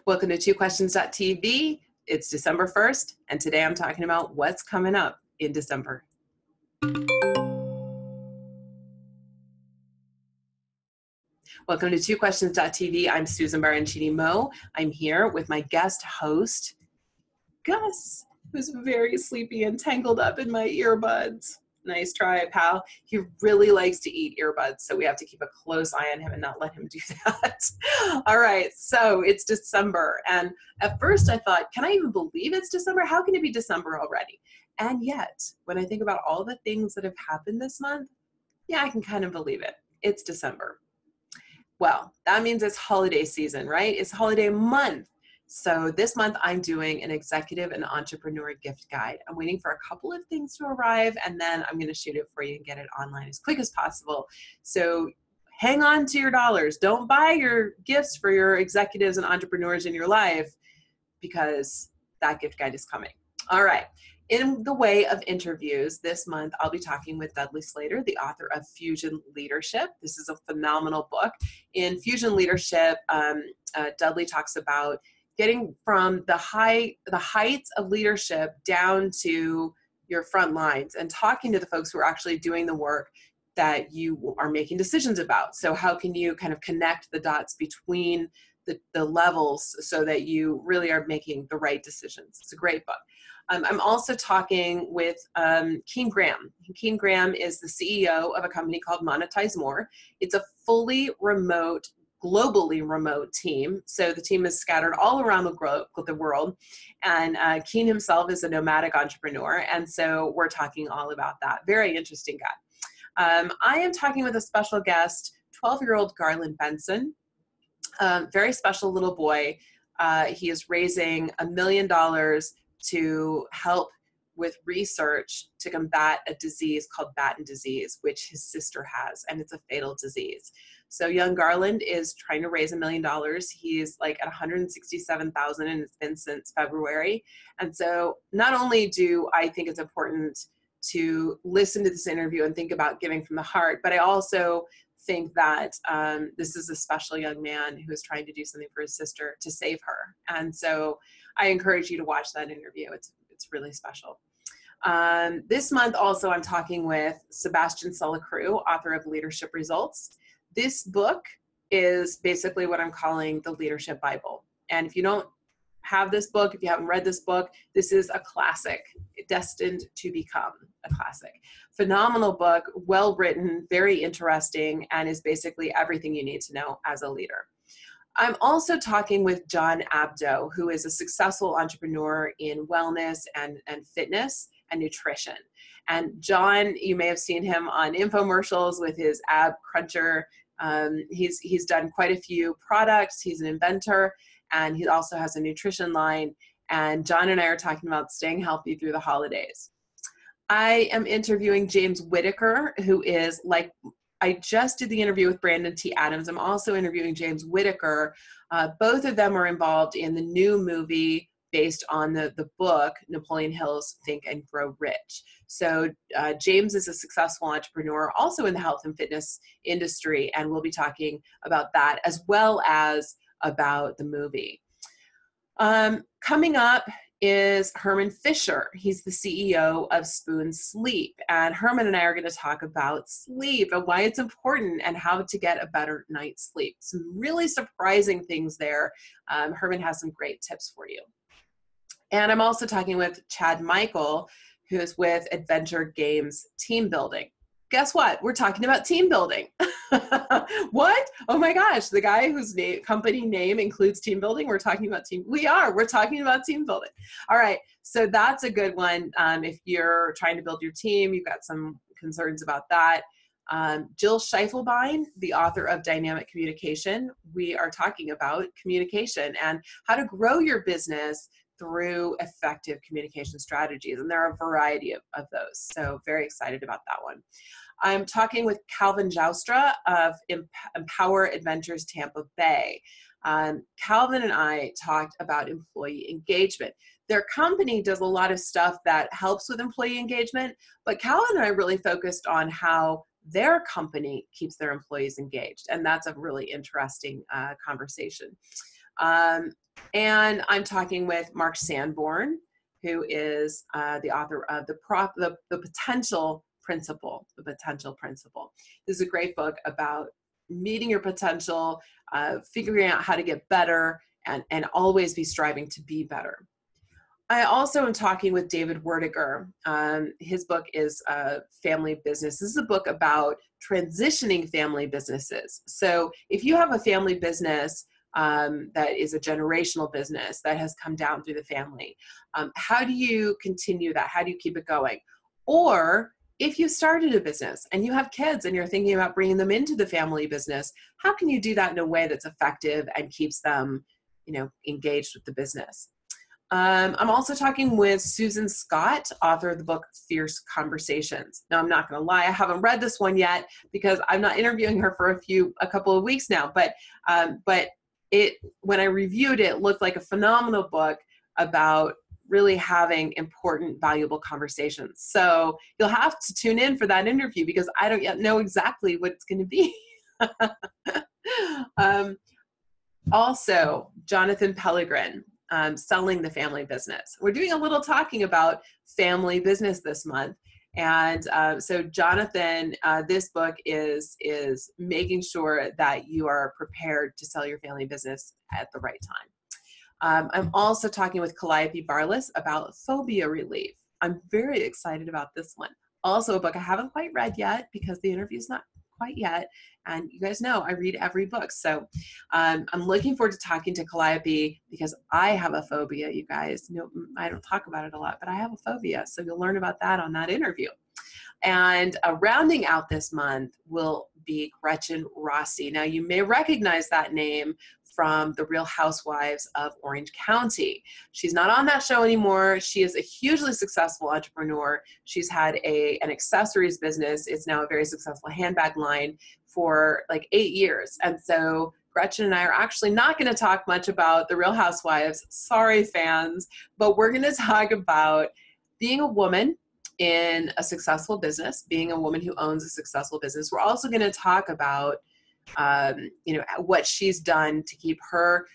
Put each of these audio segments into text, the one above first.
Welcome to twoquestions.tv. It's December 1st, and today I'm talking about what's coming up in December. Welcome to twoquestions.tv. I'm Susan Baroncini-Moe. I'm here with my guest host, Gus, who's very sleepy and tangled up in my earbuds. Nice try, pal. He really likes to eat earbuds, so we have to keep a close eye on him and not let him do that. All right, so it's December, and at first I thought, can I even believe it's December? How can it be December already? And yet, when I think about all the things that have happened this month, yeah, I can kind of believe it. It's December. Well, that means it's holiday season, right? It's holiday month. So this month I'm doing an executive and entrepreneur gift guide. I'm waiting for a couple of things to arrive, and then I'm going to shoot it for you and get it online as quick as possible. So hang on to your dollars. Don't buy your gifts for your executives and entrepreneurs in your life, because that gift guide is coming. All right. In the way of interviews, this month I'll be talking with Dudley Slater, the author of Fusion Leadership. This is a phenomenal book. In Fusion Leadership, Dudley talks about getting from the heights of leadership down to your front lines and talking to the folks who are actually doing the work that you are making decisions about. So how can you kind of connect the dots between the levels so that you really are making the right decisions? It's a great book. I'm also talking with Keen Graham. Keen Graham is the CEO of a company called Monetize More. It's a fully remote, globally remote team. So the team is scattered all around the world. And Keen himself is a nomadic entrepreneur. And so we're talking all about that. Very interesting guy. I am talking with a special guest, 12-year-old Garland Benson. Very special little boy. He is raising $1 million to help with research to combat a disease called Batten disease, which his sister has, and it's a fatal disease. So young Garland is trying to raise $1 million. He's like at 167,000, and it's been since February. And so not only do I think it's important to listen to this interview and think about giving from the heart, but I also think that this is a special young man who is trying to do something for his sister to save her. And so I encourage you to watch that interview. It's really special. This month also I'm talking with Sebastian Sulacrew, author of Leadership Results. This book is basically what I'm calling the Leadership Bible. And if you don't have this book, if you haven't read this book, this is a classic, destined to become a classic. Phenomenal book, well written, very interesting, and is basically everything you need to know as a leader. I'm also talking with John Abdo, who is a successful entrepreneur in wellness and fitness and nutrition. And John, you may have seen him on infomercials with his ab cruncher. He's done quite a few products. He's an inventor, and he also has a nutrition line. And John and I are talking about staying healthy through the holidays. I am interviewing James Whitaker, who is like, I just did the interview with Brandon T. Adams. I'm also interviewing James Whitaker. Both of them are involved in the new movie based on the book, Napoleon Hill's Think and Grow Rich. So James is a successful entrepreneur, also in the health and fitness industry, and we'll be talking about that as well as about the movie. Coming up is Herman Fisher. He's the CEO of Spoon Sleep. And Herman and I are going to talk about sleep and why it's important and how to get a better night's sleep. Some really surprising things there. Herman has some great tips for you. And I'm also talking with Chad Michael, who is with Adventure Games Team Building. Guess what? We're talking about team building. What? Oh my gosh, the guy whose company name includes team building, we're talking about we're talking about team building. All right, so that's a good one. If you're trying to build your team, you've got some concerns about that. Jill Scheifelbein, the author of Dynamic Communication, we are talking about communication and how to grow your business through effective communication strategies. And there are a variety of those. So very excited about that one. I'm talking with Calvin Joustra of Empower Adventures Tampa Bay. Calvin and I talked about employee engagement. Their company does a lot of stuff that helps with employee engagement, but Calvin and I really focused on how their company keeps their employees engaged. And that's a really interesting conversation. And I'm talking with Mark Sanborn, who is the author of the Potential Principle. The Potential Principle. This is a great book about meeting your potential, figuring out how to get better, and always be striving to be better. I also am talking with David Werdiger. His book is Family Business. This is a book about transitioning family businesses. So if you have a family business that is a generational business that has come down through the family, how do you continue that? How do you keep it going? Or if you started a business and you have kids and you're thinking about bringing them into the family business, how can you do that in a way that's effective and keeps them, engaged with the business? I'm also talking with Susan Scott, author of the book Fierce Conversations. Now, I'm not going to lie, I haven't read this one yet because I'm not interviewing her for a couple of weeks now. But when I reviewed it, looked like a phenomenal book about really having important, valuable conversations. So you'll have to tune in for that interview because I don't yet know exactly what it's going to be. Also, Jonathan Pellegrin. Selling the family business. We're doing a little talking about family business this month. And so Jonathan, this book is making sure that you are prepared to sell your family business at the right time. I'm also talking with Calliope Barlas about phobia relief. I'm very excited about this one. Also a book I haven't quite read yet because the interview's not quite yet. And you guys know I read every book. So I'm looking forward to talking to Calliope because I have a phobia, you guys. I don't talk about it a lot, but I have a phobia. So you'll learn about that on that interview. And rounding out this month will be Gretchen Rossi. Now, you may recognize that name from The Real Housewives of Orange County. She's not on that show anymore. She is a hugely successful entrepreneur. She's had an accessories business. It's now a very successful handbag line for like 8 years. And so Gretchen and I are actually not going to talk much about The Real Housewives. Sorry, fans, but we're going to talk about being a woman in a successful business, being a woman who owns a successful business. We're also going to talk about what she's done to keep her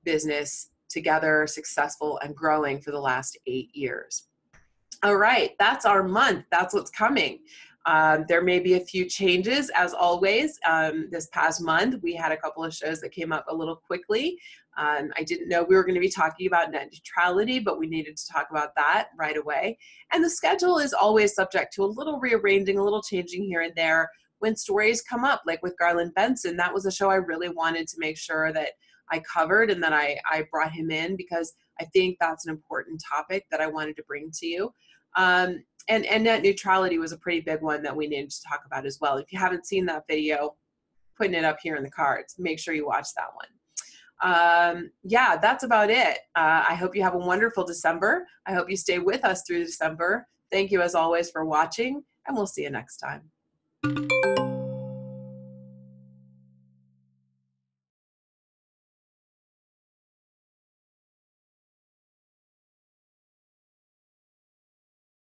business together, successful, and growing for the last 8 years. All right, that's our month. That's what's coming. There may be a few changes, as always. This past month, we had a couple of shows that came up a little quickly. I didn't know we were going to be talking about net neutrality, but we needed to talk about that right away. And the schedule is always subject to a little rearranging, a little changing here and there. When stories come up, like with Garland Benson, that was a show I really wanted to make sure that I covered and that I brought him in because I think that's an important topic that I wanted to bring to you. And net neutrality was a pretty big one that we needed to talk about as well. If you haven't seen that video, putting it up here in the cards, make sure you watch that one. Yeah, that's about it. I hope you have a wonderful December. I hope you stay with us through December. Thank you as always for watching, and we'll see you next time.